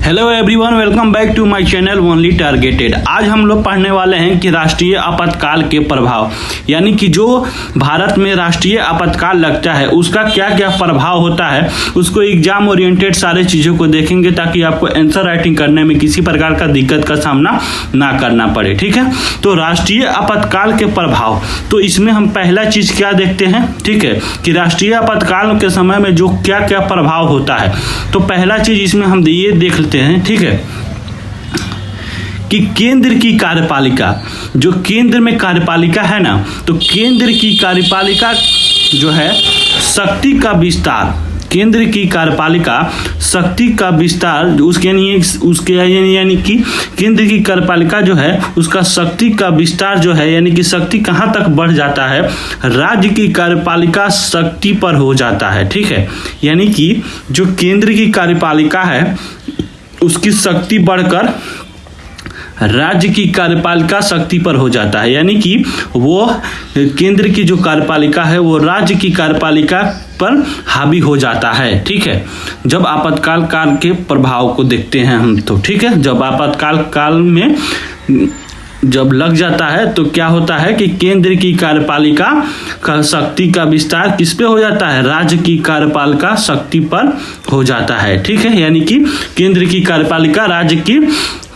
Hello everyone, welcome back to my channel only targeted. आज हम लोग पढ़ने वाले हैं कि राष्ट्रीय आपातकाल के प्रभाव, यानी कि जो भारत में राष्ट्रीय आपातकाल लगता है उसका क्या क्या प्रभाव होता है, उसको एग्जाम ओरिएंटेड सारे चीज़ों को देखेंगे ताकि आपको आंसर राइटिंग करने में किसी प्रकार का दिक्कत का सामना ना करना पड़े। ठीक है, तो राष्ट्रीय आपातकाल के प्रभाव, तो इसमें हम पहला चीज़ क्या देखते हैं, ठीक है, कि राष्ट्रीय आपातकाल के समय में जो क्या क्या प्रभाव होता है। तो पहला चीज़ इसमें हम ये देख लेते हैं, ठीक है, कि केंद्र की कार्यपालिका, जो केंद्र में कार्यपालिका है ना, तो केंद्र की कार्यपालिका जो है शक्ति का विस्तार, केंद्र की कार्यपालिका शक्ति का विस्तार, उसके यानी कि केंद्र की कार्यपालिका जो है उसका शक्ति का विस्तार जो है, यानी कि शक्ति कहाँ तक बढ़ जाता है, राज्य की कार्यपालिका शक्ति पर हो जाता है। ठीक है, यानी कि जो केंद्र की कार्यपालिका है उसकी शक्ति बढ़कर राज्य की कार्यपालिका शक्ति पर हो जाता है, यानी कि वो केंद्र की जो कार्यपालिका है वो राज्य की कार्यपालिका पर हावी हो जाता है। ठीक है, जब आपातकाल काल के प्रभाव को देखते हैं हम, तो ठीक है, जब आपातकाल काल में जब लग जाता है तो क्या होता है कि केंद्र की कार्यपालिका का शक्ति का विस्तार किस पे हो जाता है, राज्य की कार्यपालिका शक्ति पर हो जाता है। ठीक है, यानी कि केंद्र की कार्यपालिका राज्य की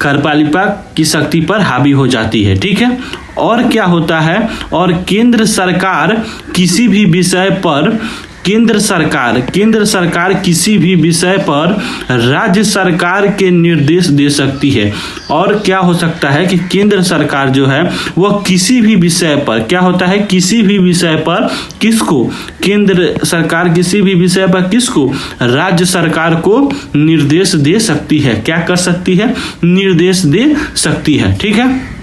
कार्यपालिका की शक्ति पर हावी हो जाती है। ठीक है, और क्या होता है, और केंद्र सरकार किसी भी विषय पर केंद्र सरकार किसी भी विषय पर राज्य सरकार के निर्देश दे सकती है। और क्या हो सकता है कि केंद्र सरकार जो है वह किसी भी विषय पर, क्या होता है, किसी भी विषय पर किसको, केंद्र सरकार किसी भी विषय पर किसको, राज्य सरकार को निर्देश दे सकती है। क्या कर सकती है, निर्देश दे सकती है। ठीक है,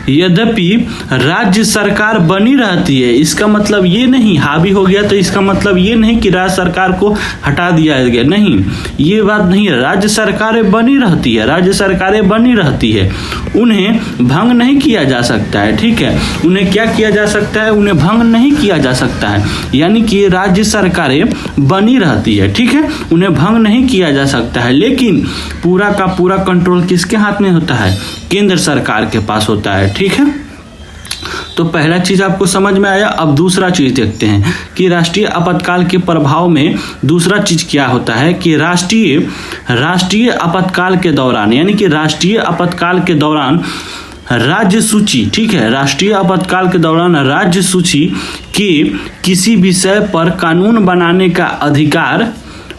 यद्यपि राज्य सरकार बनी रहती है, इसका मतलब ये नहीं, हावी हो गया तो इसका मतलब ये नहीं कि राज्य सरकार को हटा दिया गया, नहीं, ये बात नहीं है। राज्य सरकारें बनी रहती है, राज्य सरकारें बनी रहती है, उन्हें भंग नहीं किया जा सकता है। ठीक है, उन्हें क्या किया जा सकता है, उन्हें भंग नहीं किया जा सकता है, यानी कि राज्य सरकारें बनी रहती है। ठीक है, उन्हें भंग नहीं किया जा सकता है, लेकिन पूरा का पूरा कंट्रोल किसके हाथ में होता है, केंद्र सरकार के पास होता है। ठीक है, तो पहला चीज आपको समझ में आया। अब दूसरा चीज देखते हैं कि राष्ट्रीय आपातकाल के प्रभाव में दूसरा चीज क्या होता है, कि राष्ट्रीय आपातकाल के दौरान, यानी कि राष्ट्रीय आपातकाल के दौरान राज्य सूची, ठीक है, राष्ट्रीय आपातकाल के दौरान राज्य सूची के किसी विषय पर कानून बनाने का अधिकार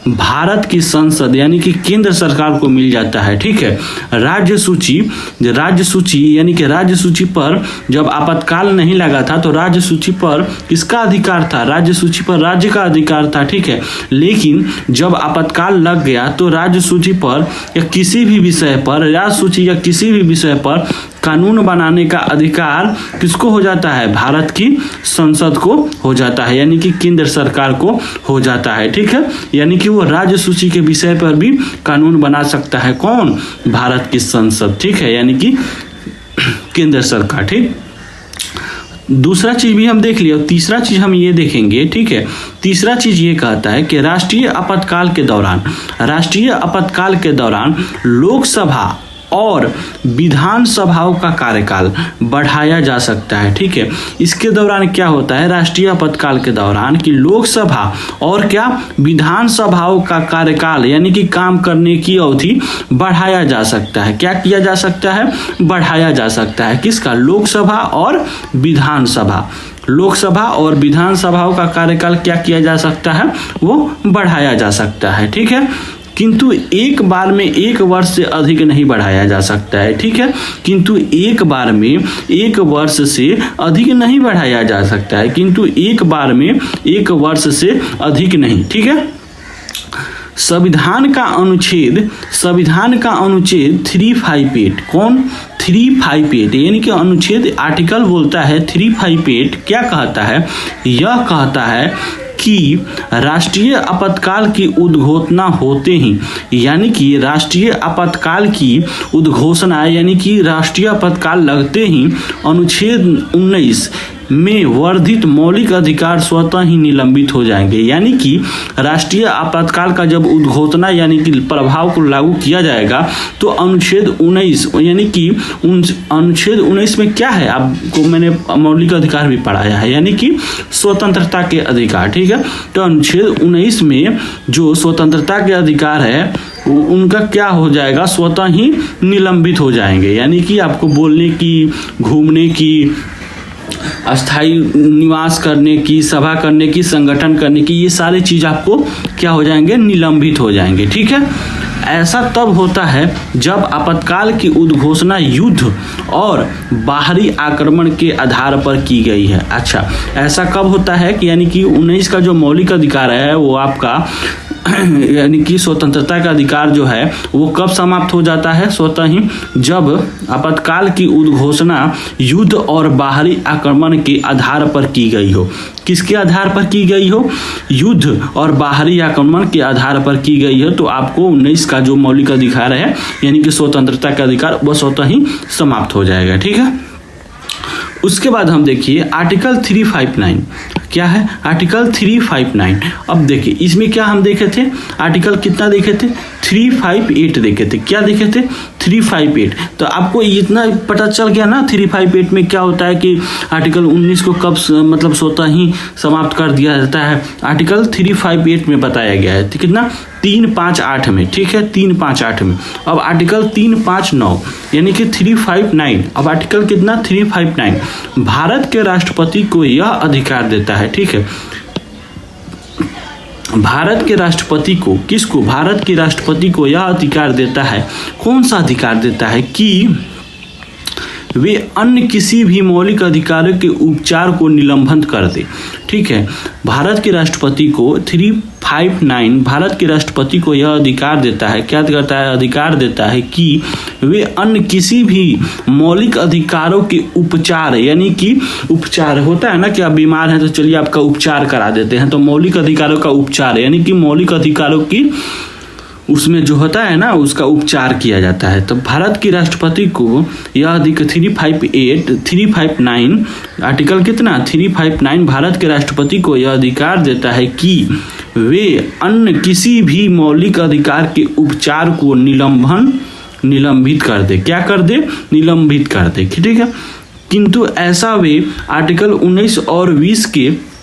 भारत की संसद यानी कि केंद्र सरकार को मिल जाता है। ठीक है, राज्य सूची यानी कि राज्य सूची पर जब आपातकाल नहीं लगा था तो राज्य सूची पर किसका अधिकार था, राज्य सूची पर राज्य का अधिकार था। ठीक है, लेकिन जब आपातकाल लग गया तो राज्य सूची पर या किसी भी विषय पर, राज्य सूची या किसी भी विषय पर कानून बनाने का अधिकार किसको हो जाता है, भारत की संसद को हो जाता है, यानी कि केंद्र सरकार को हो जाता है। ठीक है, यानी कि वो राज्य सूची के विषय पर भी कानून बना सकता है, कौन, भारत की संसद। ठीक है, यानी कि केंद्र सरकार। ठीक, दूसरा चीज भी हम देख लिया, तीसरा चीज हम ये देखेंगे। ठीक है, तीसरा चीज ये कहता है कि राष्ट्रीय आपातकाल के दौरान लोकसभा और विधानसभाओं का कार्यकाल बढ़ाया जा सकता है। ठीक है, इसके दौरान क्या होता है, राष्ट्रीय आपातकाल के दौरान कि लोकसभा और क्या विधानसभाओं का कार्यकाल यानी कि काम करने की अवधि बढ़ाया जा सकता है। क्या किया जा सकता है, बढ़ाया जा सकता है, किसका, लोकसभा और विधानसभा, लोकसभा और विधानसभाओं का कार्यकाल क्या किया जा सकता है, वो बढ़ाया जा सकता है। ठीक है, किंतु एक बार में 1 वर्ष से अधिक नहीं बढ़ाया जा सकता है। ठीक है, किंतु एक बार में 1 वर्ष से अधिक नहीं बढ़ाया जा सकता है, किंतु एक बार में 1 वर्ष से अधिक नहीं। ठीक है, संविधान का अनुच्छेद 358, कौन, 358, यानी कि अनुच्छेद आर्टिकल बोलता है 358 क्या कहता है, यह कहता है कि राष्ट्रीय आपातकाल की उद्घोषणा होते ही, यानी कि राष्ट्रीय आपातकाल की उद्घोषणा यानी कि राष्ट्रीय आपातकाल लगते ही अनुच्छेद 19 में वर्धित मौलिक अधिकार स्वतः ही निलंबित हो जाएंगे। यानी कि राष्ट्रीय आपातकाल का जब उद्घोषणा यानी कि प्रभाव को लागू किया जाएगा तो अनुच्छेद 19 यानी कि अनुच्छेद 19 में क्या है, आपको मैंने मौलिक अधिकार भी पढ़ाया है, यानी कि स्वतंत्रता के अधिकार। ठीक है, तो अनुच्छेद 19 में जो स्वतंत्रता के अधिकार है उनका क्या हो जाएगा, स्वतः ही निलंबित हो जाएंगे। यानी कि आपको बोलने की, घूमने की, अस्थायी निवास करने की, सभा करने की, संगठन करने की, ये सारी चीज आपको क्या हो जाएंगे, निलंबित हो जाएंगे। ठीक है, ऐसा तब होता है जब आपातकाल की उद्घोषणा युद्ध और बाहरी आक्रमण के आधार पर की गई है। अच्छा, ऐसा कब होता है कि यानी कि 19 का जो मौलिक अधिकार है वो आपका यानी कि स्वतंत्रता का अधिकार जो है वो कब समाप्त हो जाता है, स्वतः ही जब आपातकाल की उद्घोषणा युद्ध और बाहरी आक्रमण के आधार पर की गई हो। किसके आधार पर की गई हो, युद्ध और बाहरी आक्रमण के आधार पर की गई है, तो आपको 19 का जो मौलिक अधिकार है यानी कि स्वतंत्रता का अधिकार वह स्वतः ही समाप्त हो जाएगा। ठीक है, उसके बाद हम देखिए आर्टिकल 359 क्या है, आर्टिकल 359। अब देखिए इसमें क्या हम देखे थे, आर्टिकल कितना देखे थे, 358 देखे थे। क्या देखे थे, 358। तो आपको इतना पता चल गया ना 358 में क्या होता है कि आर्टिकल 19 को कब मतलब स्वतः ही समाप्त कर दिया जाता है। आर्टिकल 358 में बताया गया है, कितना, 358 में। ठीक है, 358 में। अब आर्टिकल 359 यानी कि 359, अब आर्टिकल कितना, 359 भारत के राष्ट्रपति को यह अधिकार देता है। ठीक है, भारत के राष्ट्रपति को, किसको, भारत के राष्ट्रपति को यह अधिकार देता है, कौन सा अधिकार देता है कि वे अन्य किसी भी मौलिक अधिकारों के उपचार को निलंबित कर दे। ठीक है, भारत के राष्ट्रपति को 359 भारत के राष्ट्रपति को यह अधिकार देता है, क्या करता है, अधिकार देता है कि वे अन्य किसी भी मौलिक अधिकारों के उपचार, यानी कि उपचार होता है ना कि आप बीमार हैं तो चलिए आपका उपचार करा देते हैं, तो मौलिक अधिकारों का उपचार यानी कि मौलिक अधिकारों की उसमें जो होता है ना उसका उपचार किया जाता है। तो भारत की राष्ट्रपति को यह अधिकार 359 आर्टिकल कितना, 359 भारत के राष्ट्रपति को यह अधिकार देता है कि वे अन्य किसी भी मौलिक अधिकार के उपचार को निलंबित कर दे। क्या कर दे, निलंबित कर दे। ठीक है, किंतु ऐसा वे आर्टिकल 19 और 20 के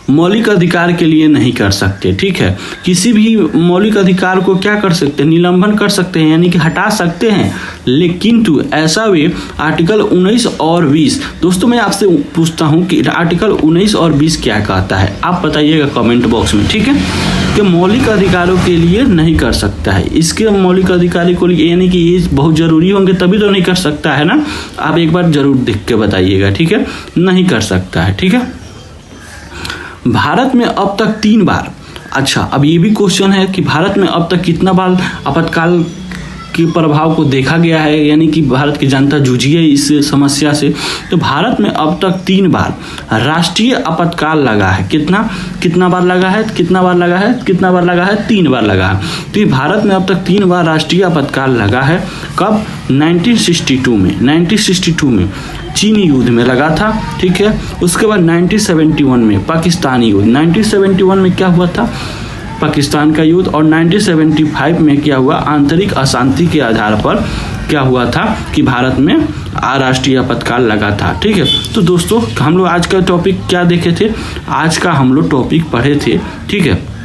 मौलिक अधिकार के लिए नहीं कर सकते। ठीक है, किसी भी मौलिक अधिकार को क्या कर सकते हैं, निलंबन कर सकते हैं यानी कि हटा सकते हैं, लेकिन तो ऐसा वे आर्टिकल 19 और 20। दोस्तों मैं आपसे पूछता हूं कि आर्टिकल 19 और 20 क्या कहता है, आप बताइएगा कमेंट बॉक्स में। ठीक है, कि मौलिक अधिकारों के लिए नहीं कर सकता है, इसके मौलिक अधिकारी को यानी कि ये बहुत जरूरी होंगे तभी तो नहीं कर सकता है ना, आप एक बार जरूर देख के बताइएगा। ठीक है, नहीं कर सकता है। ठीक है, भारत में अब तक 3 बार, अच्छा अब ये भी क्वेश्चन है कि भारत में अब तक कितना बार आपातकाल के प्रभाव को देखा गया है, यानी कि भारत की जनता जूझी है इस समस्या से। तो भारत में अब तक 3 बार राष्ट्रीय आपातकाल लगा है। कितना बार लगा है, 3 बार लगा है। तो भारत में अब तक 3 बार राष्ट्रीय आपातकाल लगा है। कब, 1962 में चीनी युद्ध में लगा था। ठीक है, उसके बाद 1971 में पाकिस्तानी युद्ध, 1971 में क्या हुआ था, पाकिस्तान का युद्ध, और 1975 में क्या हुआ, आंतरिक अशांति के आधार पर क्या हुआ था कि भारत में राष्ट्रीय आपातकाल लगा था। ठीक है, तो दोस्तों हम लोग आज का टॉपिक क्या देखे थे, आज का हम लोग टॉपिक पढ़े थे। ठीक है,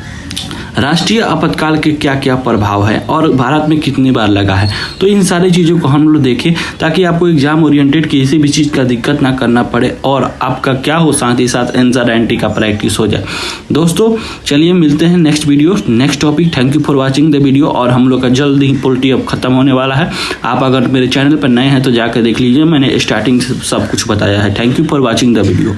राष्ट्रीय आपातकाल के क्या क्या प्रभाव है और भारत में कितनी बार लगा है, तो इन सारी चीज़ों को हम लोग देखें ताकि आपको एग्जाम ओरिएंटेड किसी भी चीज़ का दिक्कत ना करना पड़े और आपका क्या हो, साथ ही साथ आंसर एंट्री का प्रैक्टिस हो जाए। दोस्तों चलिए मिलते हैं next video, next topic. Thank you for watching the video, और हम लोग का जल्द ही पॉलिटी अब खत्म होने वाला है। आप अगर मेरे चैनल पर नए हैं तो जाकर देख लीजिए, मैंने स्टार्टिंग से सब कुछ बताया है। Thank you for watching the video.